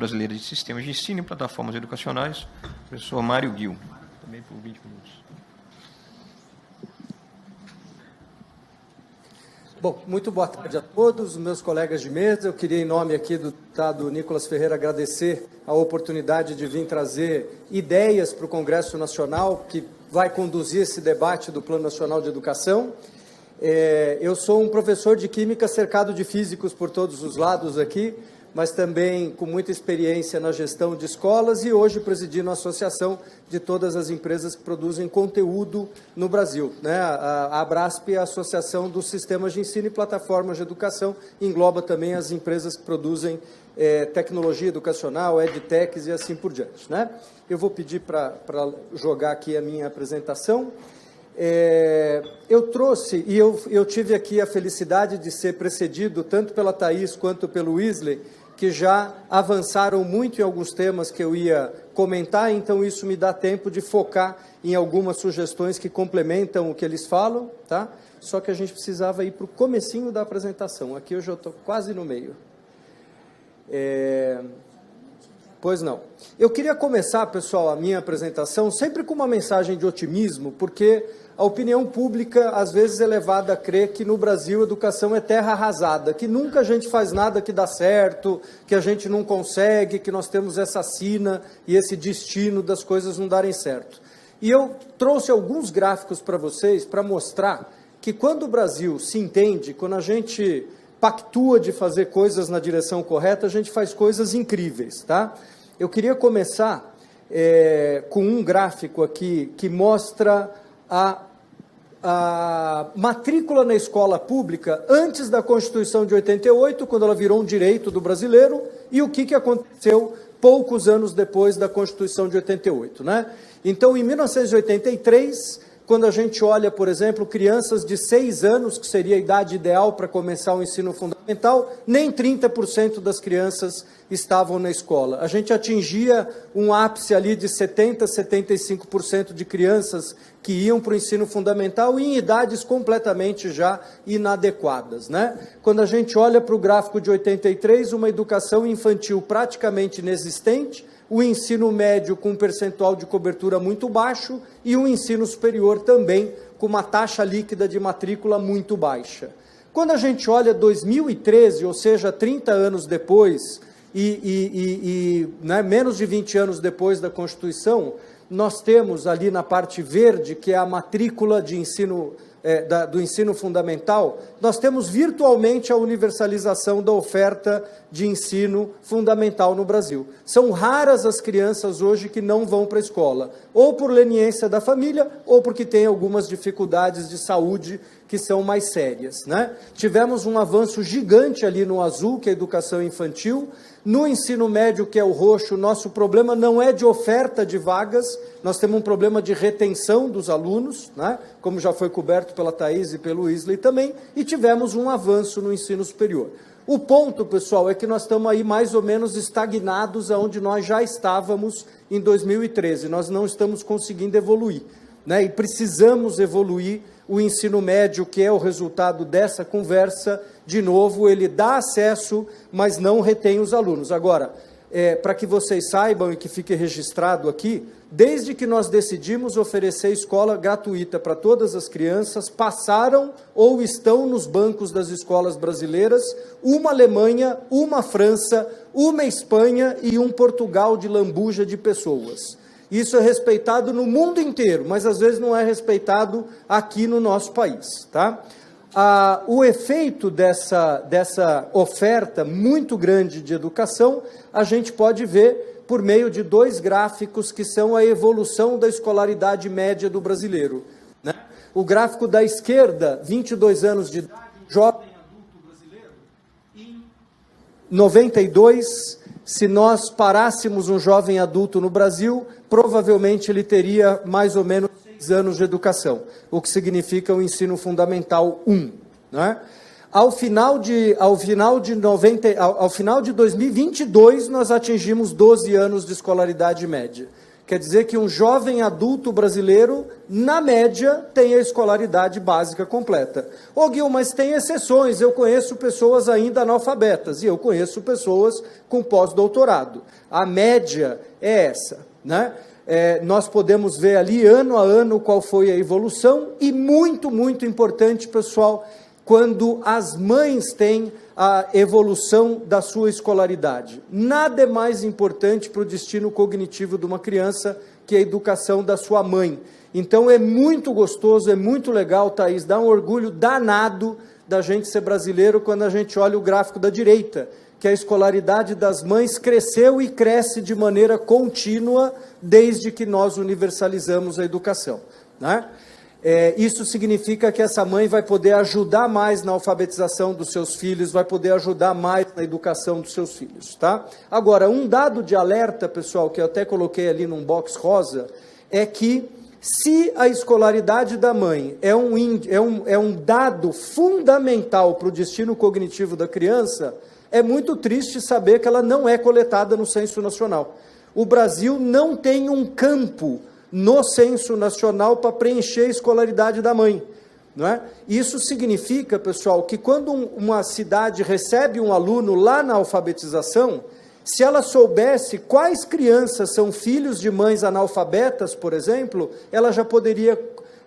Brasileira de Sistemas de Ensino e Plataformas Educacionais, professor Mário Ghil. Também por 20 minutos. Bom, muito boa tarde a todos, meus colegas de mesa. Eu queria, em nome aqui do deputado Nicolas Ferreira, agradecer a oportunidade de vir trazer ideias para o Congresso Nacional, que vai conduzir esse debate do Plano Nacional de Educação. Eu sou um professor de Química cercado de físicos por todos os lados aqui, mas também com muita experiência na gestão de escolas e hoje presidindo a associação de todas as empresas que produzem conteúdo no Brasil, né? A Abrasp é a Associação dos Sistemas de Ensino e Plataformas de Educação, engloba também as empresas que produzem tecnologia educacional, edtechs e assim por diante, né? Eu vou pedir para jogar aqui a minha apresentação. Eu trouxe, e eu tive aqui a felicidade de ser precedido tanto pela Thaís quanto pelo Wesley, que já avançaram muito em alguns temas que eu ia comentar, então isso me dá tempo de focar em algumas sugestões que complementam o que eles falam, tá? Só que a gente precisava ir para o comecinho da apresentação, aqui eu já estou quase no meio. Pois não. Eu queria começar, pessoal, a minha apresentação sempre com uma mensagem de otimismo, porque a opinião pública, às vezes, é levada a crer que no Brasil a educação é terra arrasada, que nunca a gente faz nada que dá certo, que a gente não consegue, que nós temos essa sina e esse destino das coisas não darem certo. E eu trouxe alguns gráficos para vocês para mostrar que quando o Brasil se entende, quando a gente pactua de fazer coisas na direção correta, a gente faz coisas incríveis, tá? Eu queria começar com um gráfico aqui que mostra a matrícula na escola pública antes da Constituição de 88, quando ela virou um direito do brasileiro, e o que aconteceu poucos anos depois da Constituição de 88, né? Então, em 1983, quando a gente olha, por exemplo, crianças de 6 anos, que seria a idade ideal para começar o ensino fundamental, nem 30% das crianças estavam na escola. A gente atingia um ápice ali de 70%, 75% de crianças que iam para o ensino fundamental e em idades completamente já inadequadas, né? Quando a gente olha para o gráfico de 83, uma educação infantil praticamente inexistente, o ensino médio com um percentual de cobertura muito baixo e o ensino superior também com uma taxa líquida de matrícula muito baixa. Quando a gente olha 2013, ou seja, 30 anos depois né, menos de 20 anos depois da Constituição, nós temos ali na parte verde, que é a matrícula de ensino do ensino fundamental, nós temos virtualmente a universalização da oferta de ensino fundamental no Brasil. São raras as crianças hoje que não vão para a escola, ou por leniência da família, ou porque tem algumas dificuldades de saúde que são mais sérias, né? Tivemos um avanço gigante ali no azul, que é a educação infantil. No ensino médio, que é o roxo, nosso problema não é de oferta de vagas, nós temos um problema de retenção dos alunos, né? Como já foi coberto pela Thaís e pelo Wesley também, e tivemos um avanço no ensino superior. O ponto, pessoal, é que nós estamos aí mais ou menos estagnados aonde nós já estávamos em 2013, nós não estamos conseguindo evoluir, né? E precisamos evoluir. O ensino médio, que é o resultado dessa conversa, de novo, ele dá acesso, mas não retém os alunos. Agora, para que vocês saibam e que fique registrado aqui, desde que nós decidimos oferecer escola gratuita para todas as crianças, passaram ou estão nos bancos das escolas brasileiras uma Alemanha, uma França, uma Espanha e um Portugal de lambuja de pessoas. Isso é respeitado no mundo inteiro, mas às vezes não é respeitado aqui no nosso país, tá? O efeito dessa oferta muito grande de educação, a gente pode ver por meio de 2 gráficos que são a evolução da escolaridade média do brasileiro, né? O gráfico da esquerda, 22 anos de idade, jovem adulto brasileiro, em 92, se nós parássemos um jovem adulto no Brasil, provavelmente ele teria mais ou menos 6 anos de educação, o que significa o ensino fundamental 1, né? Ao final de 2022, nós atingimos 12 anos de escolaridade média. Quer dizer que um jovem adulto brasileiro, na média, tem a escolaridade básica completa. Ô, Gil, mas tem exceções. Eu conheço pessoas ainda analfabetas e eu conheço pessoas com pós-doutorado. A média é essa, né? Nós podemos ver ali, ano a ano, qual foi a evolução e muito, muito importante, pessoal, quando as mães têm a evolução da sua escolaridade. Nada é mais importante para o destino cognitivo de uma criança que a educação da sua mãe. Então, é muito gostoso, é muito legal, Thaís, dá um orgulho danado da gente ser brasileiro quando a gente olha o gráfico da direita, que a escolaridade das mães cresceu e cresce de maneira contínua desde que nós universalizamos a educação, né? Isso significa que essa mãe vai poder ajudar mais na alfabetização dos seus filhos, vai poder ajudar mais na educação dos seus filhos, tá? Agora, um dado de alerta, pessoal, que eu até coloquei ali num box rosa, é que se a escolaridade da mãe é um dado fundamental para o destino cognitivo da criança, é muito triste saber que ela não é coletada no Censo Nacional. O Brasil não tem um campo no Censo Nacional para preencher a escolaridade da mãe, não é? Isso significa, pessoal, que quando uma cidade recebe um aluno lá na alfabetização, se ela soubesse quais crianças são filhos de mães analfabetas, por exemplo, ela já poderia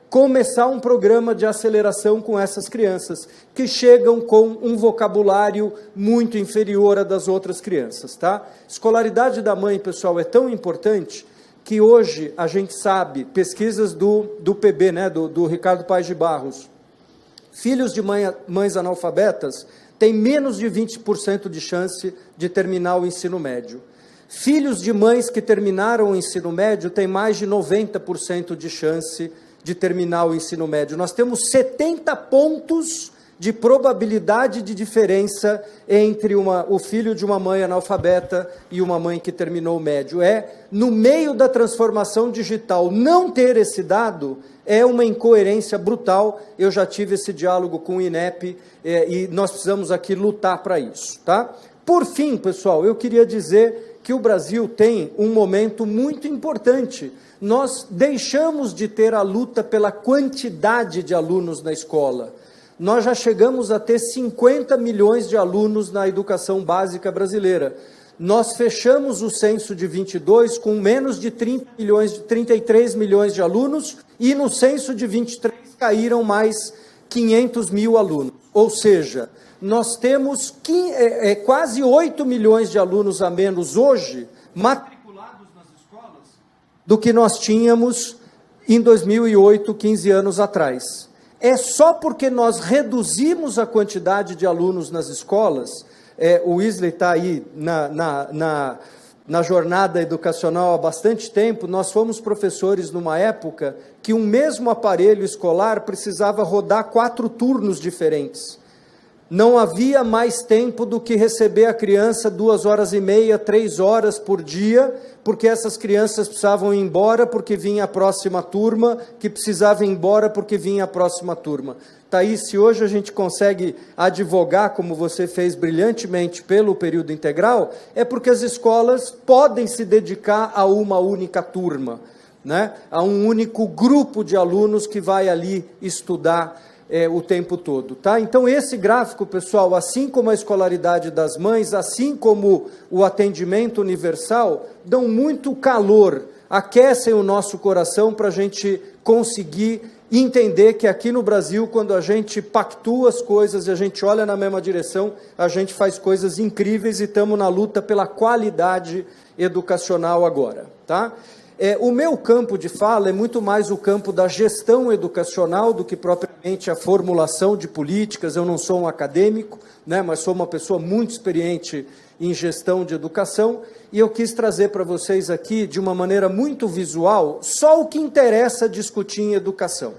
começar um programa de aceleração com essas crianças, que chegam com um vocabulário muito inferior a das outras crianças, tá? Escolaridade da mãe, pessoal, é tão importante que hoje a gente sabe, pesquisas do PB, né, do Ricardo Paes de Barros, filhos de mães analfabetas têm menos de 20% de chance de terminar o ensino médio. Filhos de mães que terminaram o ensino médio têm mais de 90% de chance de terminar o ensino médio. Nós temos 70 pontos de probabilidade de diferença entre o filho de uma mãe analfabeta e uma mãe que terminou o médio. No meio da transformação digital, não ter esse dado é uma incoerência brutal. Eu já tive esse diálogo com o INEP e nós precisamos aqui lutar para isso, tá? Por fim, pessoal, eu queria dizer que o Brasil tem um momento muito importante. Nós deixamos de ter a luta pela quantidade de alunos na escola. Nós já chegamos a ter 50 milhões de alunos na educação básica brasileira. Nós fechamos o censo de 22 com menos de 33 milhões de alunos e no censo de 23 caíram mais 500 mil alunos. Ou seja, nós temos quase 8 milhões de alunos a menos hoje matriculados nas escolas do que nós tínhamos em 2008, 15 anos atrás. É só porque nós reduzimos a quantidade de alunos nas escolas, o Wesley está aí na jornada educacional há bastante tempo. Nós fomos professores numa época que um mesmo aparelho escolar precisava rodar 4 turnos diferentes. Não havia mais tempo do que receber a criança 2 horas e meia, 3 horas por dia, porque essas crianças precisavam ir embora porque vinha a próxima turma, que precisava ir embora porque vinha a próxima turma. Thaís, se hoje a gente consegue advogar, como você fez brilhantemente, pelo período integral, é porque as escolas podem se dedicar a uma única turma, né? A um único grupo de alunos que vai ali estudar o tempo todo, tá? Então, esse gráfico, pessoal, assim como a escolaridade das mães, assim como o atendimento universal, dão muito calor, aquecem o nosso coração para a gente conseguir entender que aqui no Brasil, quando a gente pactua as coisas e a gente olha na mesma direção, a gente faz coisas incríveis e estamos na luta pela qualidade educacional agora, tá? O meu campo de fala é muito mais o campo da gestão educacional do que propriamente a formulação de políticas. Eu não sou um acadêmico, né, mas sou uma pessoa muito experiente em gestão de educação, e eu quis trazer para vocês aqui, de uma maneira muito visual, só o que interessa discutir em educação.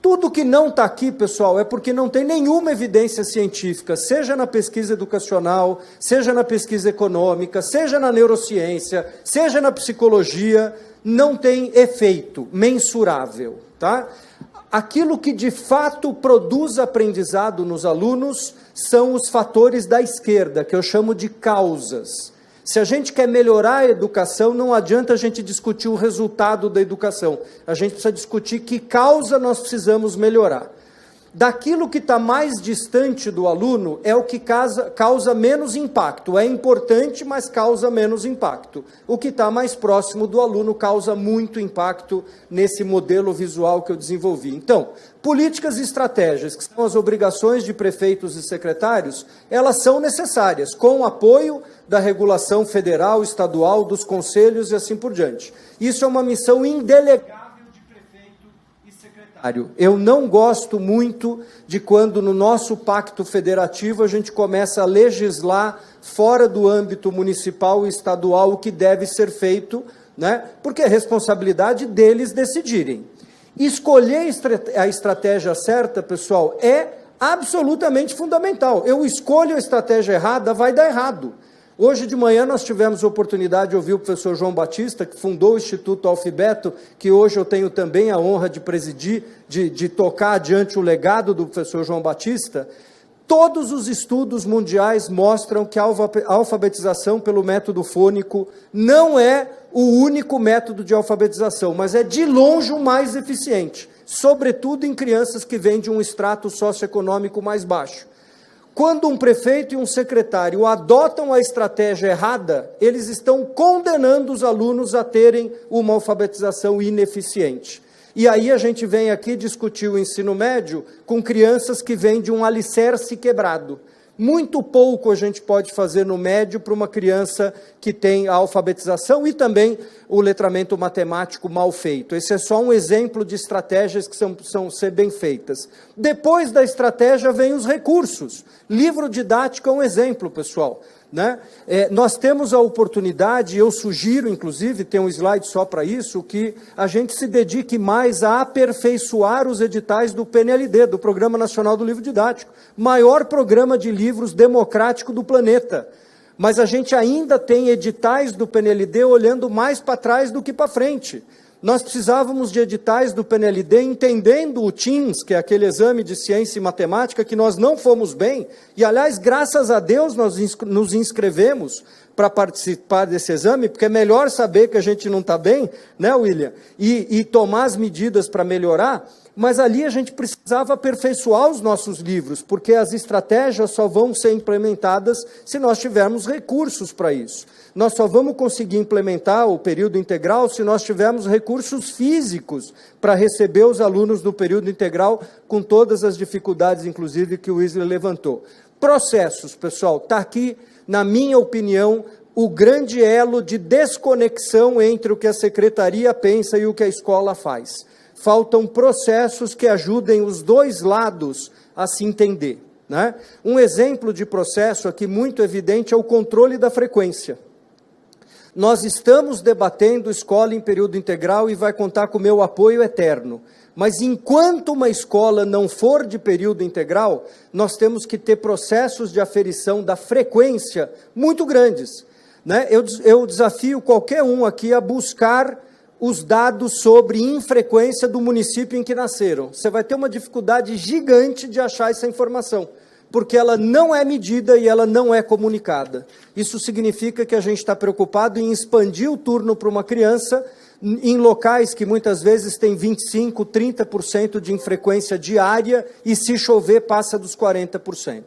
Tudo que não está aqui, pessoal, é porque não tem nenhuma evidência científica, seja na pesquisa educacional, seja na pesquisa econômica, seja na neurociência, seja na psicologia, não tem efeito mensurável, tá? Aquilo que de fato produz aprendizado nos alunos são os fatores da esquerda, que eu chamo de causas. Se a gente quer melhorar a educação, não adianta a gente discutir o resultado da educação. A gente precisa discutir que causa nós precisamos melhorar. Daquilo que está mais distante do aluno é o que causa menos impacto. É importante, mas causa menos impacto. O que está mais próximo do aluno causa muito impacto nesse modelo visual que eu desenvolvi. Então, políticas e estratégias, que são as obrigações de prefeitos e secretários, elas são necessárias, com o apoio da regulação federal, estadual, dos conselhos e assim por diante. Isso é uma missão indelegável. Eu não gosto muito de quando no nosso pacto federativo a gente começa a legislar fora do âmbito municipal e estadual o que deve ser feito, né? Porque é responsabilidade deles decidirem. Escolher a estratégia certa, pessoal, é absolutamente fundamental. Eu escolho a estratégia errada, vai dar errado. Hoje de manhã nós tivemos a oportunidade de ouvir o professor João Batista, que fundou o Instituto Alfibeto, que hoje eu tenho também a honra de presidir, de tocar adiante o legado do professor João Batista. Todos os estudos mundiais mostram que a alfabetização pelo método fônico não é o único método de alfabetização, mas é de longe o mais eficiente, sobretudo em crianças que vêm de um extrato socioeconômico mais baixo. Quando um prefeito e um secretário adotam a estratégia errada, eles estão condenando os alunos a terem uma alfabetização ineficiente. E aí a gente vem aqui discutir o ensino médio com crianças que vêm de um alicerce quebrado. Muito pouco a gente pode fazer no médio para uma criança que tem a alfabetização e também o letramento matemático mal feito. Esse é só um exemplo de estratégias que são ser bem feitas. Depois da estratégia vem os recursos. Livro didático é um exemplo, pessoal, né? Nós temos a oportunidade, eu sugiro, inclusive, tem um slide só para isso, que a gente se dedique mais a aperfeiçoar os editais do PNLD, do Programa Nacional do Livro Didático, maior programa de livros democrático do planeta. Mas a gente ainda tem editais do PNLD olhando mais para trás do que para frente. Nós precisávamos de editais do PNLD entendendo o TIMSS, que é aquele exame de ciência e matemática, que nós não fomos bem, e, aliás, graças a Deus, nós nos inscrevemos para participar desse exame, porque é melhor saber que a gente não está bem, né, William? E tomar as medidas para melhorar, mas ali a gente precisava aperfeiçoar os nossos livros, porque as estratégias só vão ser implementadas se nós tivermos recursos para isso. Nós só vamos conseguir implementar o período integral se nós tivermos recursos físicos para receber os alunos do período integral, com todas as dificuldades, inclusive, que o Wesley levantou. Processos, pessoal, está aqui, na minha opinião, o grande elo de desconexão entre o que a secretaria pensa e o que a escola faz. Faltam processos que ajudem os dois lados a se entender, né? Um exemplo de processo aqui muito evidente é o controle da frequência. Nós estamos debatendo escola em período integral e vai contar com o meu apoio eterno. Mas enquanto uma escola não for de período integral, nós temos que ter processos de aferição da frequência muito grandes, né? Eu desafio qualquer um aqui a buscar os dados sobre infrequência do município em que nasceram. Você vai ter uma dificuldade gigante de achar essa informação, porque ela não é medida e ela não é comunicada. Isso significa que a gente está preocupado em expandir o turno para uma criança em locais que muitas vezes tem 25%, 30% de infrequência diária e, se chover, passa dos 40%.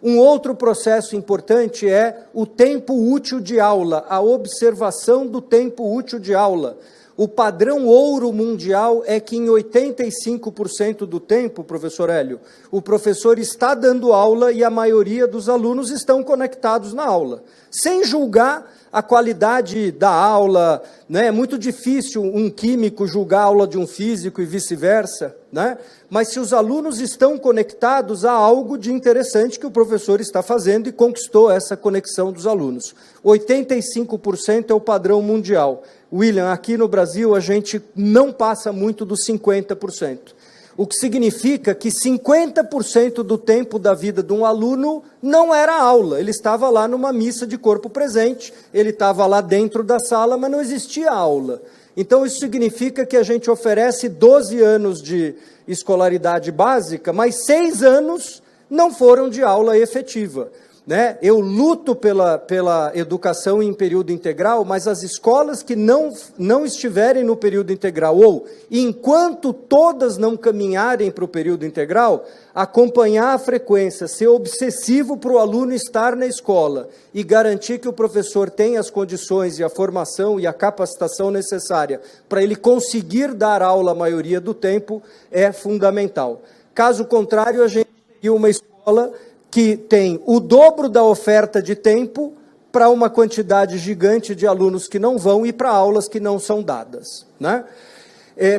Um outro processo importante é o tempo útil de aula, a observação do tempo útil de aula. O padrão ouro mundial é que em 85% do tempo, professor Hélio, o professor está dando aula e a maioria dos alunos estão conectados na aula. Sem julgar a qualidade da aula, né? É muito difícil um químico julgar a aula de um físico e vice-versa, né? Mas se os alunos estão conectados, há algo de interessante que o professor está fazendo e conquistou essa conexão dos alunos. 85% é o padrão mundial. William, aqui no Brasil a gente não passa muito dos 50%. O que significa que 50% do tempo da vida de um aluno não era aula, ele estava lá numa missa de corpo presente, ele estava lá dentro da sala, mas não existia aula. Então isso significa que a gente oferece 12 anos de escolaridade básica, mas 6 anos não foram de aula efetiva. né? Eu luto pela educação em período integral, mas as escolas que não estiverem no período integral, ou enquanto todas não caminharem para o período integral, acompanhar a frequência, ser obsessivo para o aluno estar na escola e garantir que o professor tenha as condições e a formação e a capacitação necessária para ele conseguir dar aula a maioria do tempo, é fundamental. Caso contrário, a gente tem uma escola que tem o dobro da oferta de tempo para uma quantidade gigante de alunos que não vão e para aulas que não são dadas, né?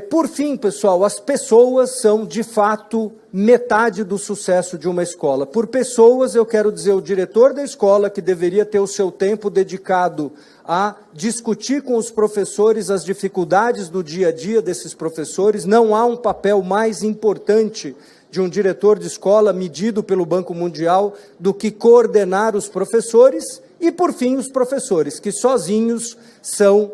Por fim, pessoal, as pessoas são, de fato, metade do sucesso de uma escola. Por pessoas, eu quero dizer o diretor da escola, que deveria ter o seu tempo dedicado a discutir com os professores as dificuldades do dia a dia desses professores. Não há um papel mais importante de um diretor de escola, medido pelo Banco Mundial, do que coordenar os professores. E, por fim, os professores, que sozinhos são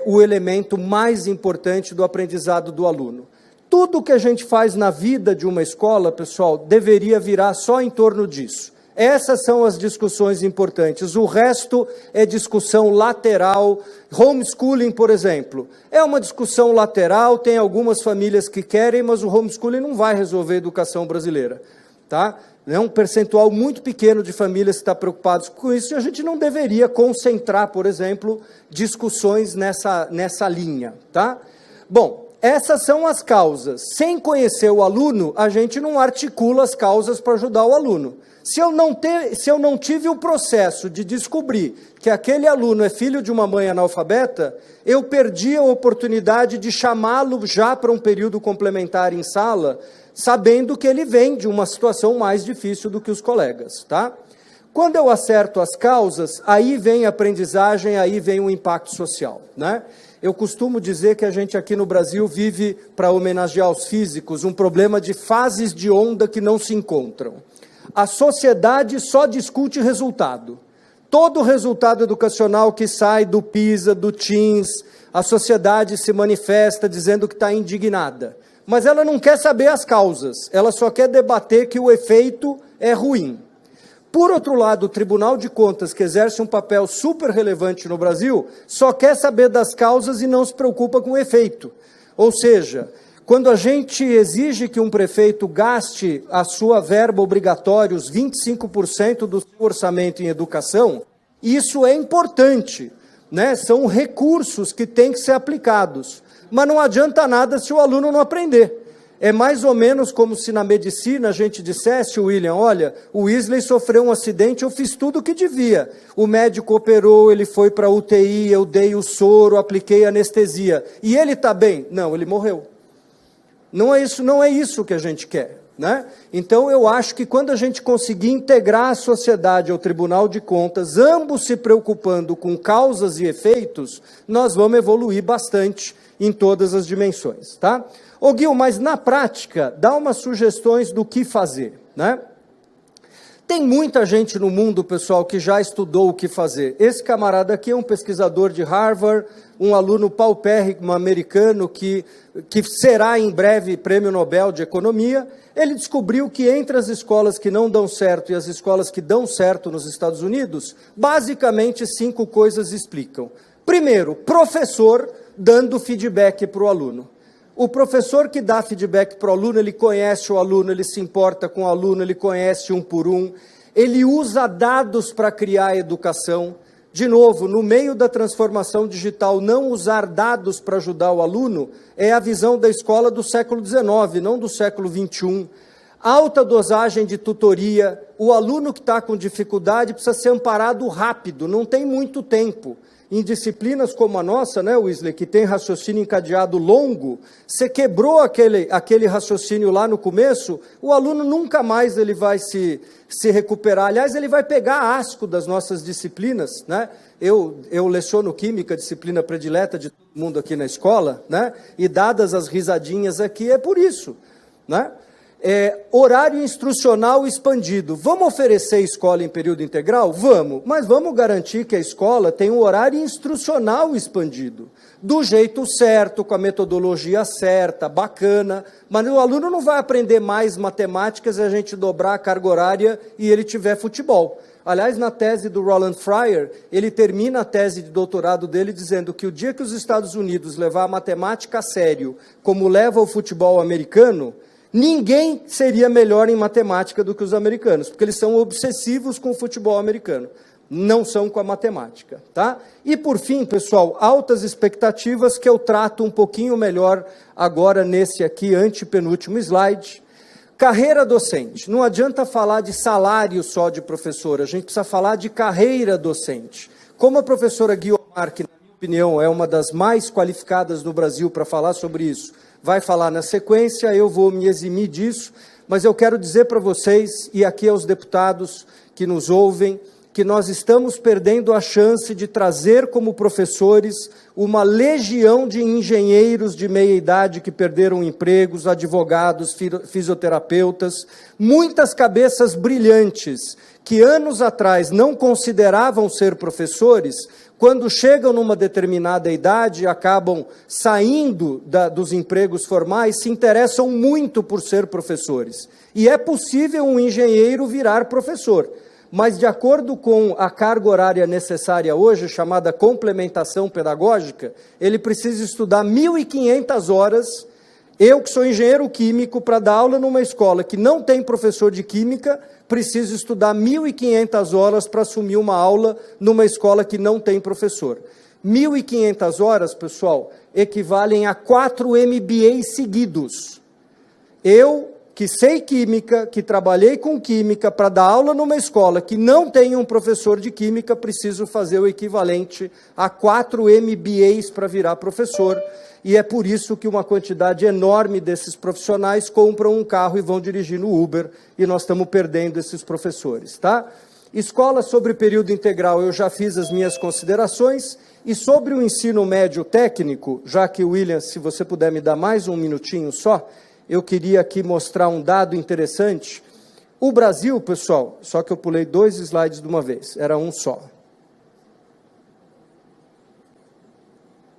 o elemento mais importante do aprendizado do aluno. Tudo que a gente faz na vida de uma escola, pessoal, deveria virar só em torno disso. Essas são as discussões importantes. O resto é discussão lateral. Homeschooling, por exemplo, é uma discussão lateral, tem algumas famílias que querem, mas o homeschooling não vai resolver a educação brasileira, tá? É um percentual muito pequeno de famílias que está preocupados com isso, e a gente não deveria concentrar, por exemplo, discussões nessa linha, tá? Bom, essas são as causas. Sem conhecer o aluno, a gente não articula as causas para ajudar o aluno. Se eu não tive o processo de descobrir que aquele aluno é filho de uma mãe analfabeta, eu perdi a oportunidade de chamá-lo já para um período complementar em sala, sabendo que ele vem de uma situação mais difícil do que os colegas, tá? Quando eu acerto as causas, aí vem a aprendizagem, aí vem o impacto social, né? Eu costumo dizer que a gente aqui no Brasil vive, para homenagear os físicos, um problema de fases de onda que não se encontram. A sociedade só discute resultado. Todo resultado educacional que sai do PISA, do TIMSS, a sociedade se manifesta dizendo que está indignada. Mas ela não quer saber as causas, ela só quer debater que o efeito é ruim. Por outro lado, o Tribunal de Contas, que exerce um papel super relevante no Brasil, só quer saber das causas e não se preocupa com o efeito. Ou seja, quando a gente exige que um prefeito gaste a sua verba obrigatória, os 25% do seu orçamento em educação, isso é importante, né? São recursos que têm que ser aplicados. Mas não adianta nada se o aluno não aprender. É mais ou menos como se na medicina a gente dissesse, William, olha, o Wesley sofreu um acidente, eu fiz tudo o que devia. O médico operou, ele foi para a UTI, eu dei o soro, apliquei anestesia. E ele está bem? Não, ele morreu. Não é isso que a gente quer, né? Então, eu acho que quando a gente conseguir integrar a sociedade ao Tribunal de Contas, ambos se preocupando com causas e efeitos, nós vamos evoluir bastante em todas as dimensões, tá? Ô Gil, mas na prática, dá umas sugestões do que fazer, né? Tem muita gente no mundo, pessoal, que já estudou o que fazer. Esse camarada aqui é um pesquisador de Harvard, um aluno paupérrimo americano que será em breve Prêmio Nobel de Economia. Ele descobriu que entre as escolas que não dão certo e as escolas que dão certo nos Estados Unidos, basicamente 5 coisas explicam. Primeiro, professor dando feedback para o aluno. O professor que dá feedback para o aluno, ele conhece o aluno, ele se importa com o aluno, ele conhece um por um, ele usa dados para criar a educação. De novo, no meio da transformação digital, não usar dados para ajudar o aluno é a visão da escola do século XIX, não do século XXI. Alta dosagem de tutoria, o aluno que está com dificuldade precisa ser amparado rápido, não tem muito tempo. Em disciplinas como a nossa, né, Wesley, que tem raciocínio encadeado longo, você quebrou aquele raciocínio lá no começo, o aluno nunca mais ele vai se recuperar. Aliás, ele vai pegar asco das nossas disciplinas, né? Eu leciono Química, disciplina predileta de todo mundo aqui na escola, né? E dadas as risadinhas aqui, é por isso, né? Horário instrucional expandido. Vamos oferecer escola em período integral? Vamos, mas vamos garantir que a escola tem um horário instrucional expandido, do jeito certo, com a metodologia certa, bacana, mas o aluno não vai aprender mais matemáticas se a gente dobrar a carga horária e ele tiver futebol. Aliás, na tese do Roland Fryer, ele termina a tese de doutorado dele dizendo que o dia que os Estados Unidos levar a matemática a sério, como leva o futebol americano, ninguém seria melhor em matemática do que os americanos, porque eles são obsessivos com o futebol americano, não são com a matemática, tá? E, por fim, pessoal, altas expectativas que eu trato um pouquinho melhor agora nesse aqui, antepenúltimo slide. Carreira docente. Não adianta falar de salário só de professor, a gente precisa falar de carreira docente. Como a professora Guiomar, que, na minha opinião, é uma das mais qualificadas no Brasil para falar sobre isso, vai falar na sequência, eu vou me eximir disso, mas eu quero dizer para vocês, e aqui aos deputados que nos ouvem, que nós estamos perdendo a chance de trazer como professores uma legião de engenheiros de meia-idade que perderam empregos, advogados, fisioterapeutas, muitas cabeças brilhantes que anos atrás não consideravam ser professores, quando chegam numa determinada idade e acabam saindo dos empregos formais, se interessam muito por ser professores. E é possível um engenheiro virar professor, mas de acordo com a carga horária necessária hoje, chamada complementação pedagógica, ele precisa estudar 1.500 horas. Eu, que sou engenheiro químico, para dar aula numa escola que não tem professor de química, preciso estudar 1.500 horas para assumir uma aula numa escola que não tem professor. 1.500 horas, pessoal, equivalem a 4 MBAs seguidos. Eu, que sei química, que trabalhei com química, para dar aula numa escola que não tem um professor de química, preciso fazer o equivalente a 4 MBAs para virar professor, e é por isso que uma quantidade enorme desses profissionais compram um carro e vão dirigir no Uber, e nós estamos perdendo esses professores, tá? Escola sobre período integral, eu já fiz as minhas considerações, e sobre o ensino médio técnico, já que, William, se você puder me dar mais um minutinho só, eu queria aqui mostrar um dado interessante. O Brasil, pessoal, só que eu pulei 2 slides de uma vez, era um só.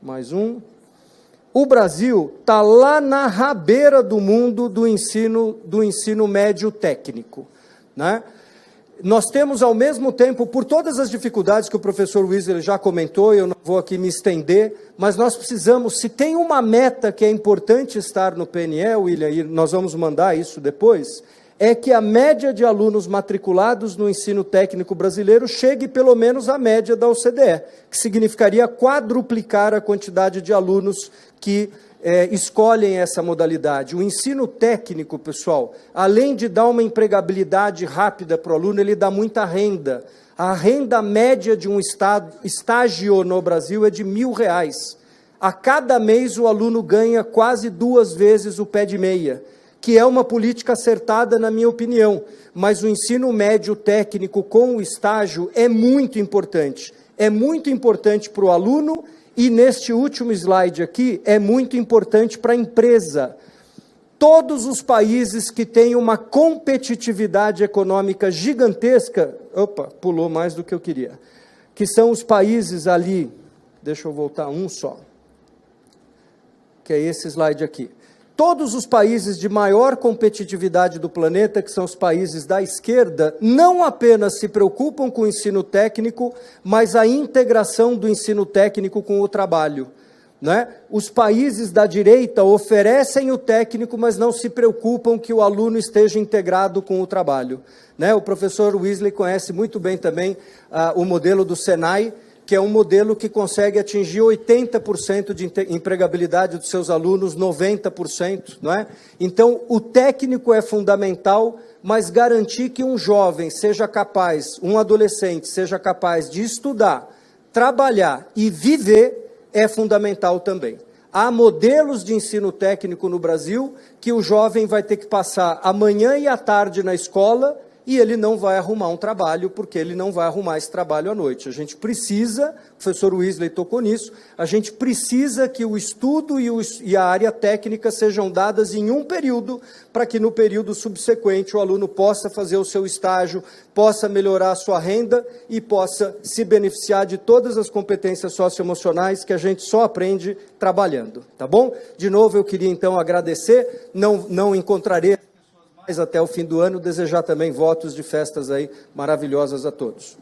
Mais um. O Brasil está lá na rabeira do mundo do ensino médio técnico, né? Nós temos, ao mesmo tempo, por todas as dificuldades que o professor Weasley já comentou, eu não vou aqui me estender, mas nós precisamos, se tem uma meta que é importante estar no PNE, William, e nós vamos mandar isso depois, é que a média de alunos matriculados no ensino técnico brasileiro chegue pelo menos à média da OCDE, que significaria quadruplicar a quantidade de alunos que escolhem essa modalidade. O ensino técnico, pessoal, além de dar uma empregabilidade rápida para o aluno, ele dá muita renda. A renda média de um estágio no Brasil é de R$1.000. A cada mês o aluno ganha quase 2 vezes o pé de meia, que é uma política acertada, na minha opinião, mas o ensino médio técnico com o estágio é muito importante. É muito importante para o aluno. E neste último slide aqui, é muito importante para a empresa. Todos os países que têm uma competitividade econômica gigantesca, opa, pulou mais do que eu queria, que são os países ali, deixa eu voltar um só, que é esse slide aqui. Todos os países de maior competitividade do planeta, que são os países da esquerda, não apenas se preocupam com o ensino técnico, mas a integração do ensino técnico com o trabalho, né? Os países da direita oferecem o técnico, mas não se preocupam que o aluno esteja integrado com o trabalho, né? O professor Weasley conhece muito bem também o modelo do Senai, que é um modelo que consegue atingir 80% de empregabilidade dos seus alunos, 90%, não é? Então, o técnico é fundamental, mas garantir que um jovem seja capaz, um adolescente seja capaz de estudar, trabalhar e viver é fundamental também. Há modelos de ensino técnico no Brasil que o jovem vai ter que passar a manhã e a tarde na escola e ele não vai arrumar um trabalho, porque ele não vai arrumar esse trabalho à noite. A gente precisa, o professor Weasley tocou nisso, a gente precisa que o estudo e a área técnica sejam dadas em um período, para que no período subsequente o aluno possa fazer o seu estágio, possa melhorar a sua renda e possa se beneficiar de todas as competências socioemocionais que a gente só aprende trabalhando, tá bom? De novo, eu queria então agradecer, não encontrarei até o fim do ano. Desejar também votos de festas aí maravilhosas a todos.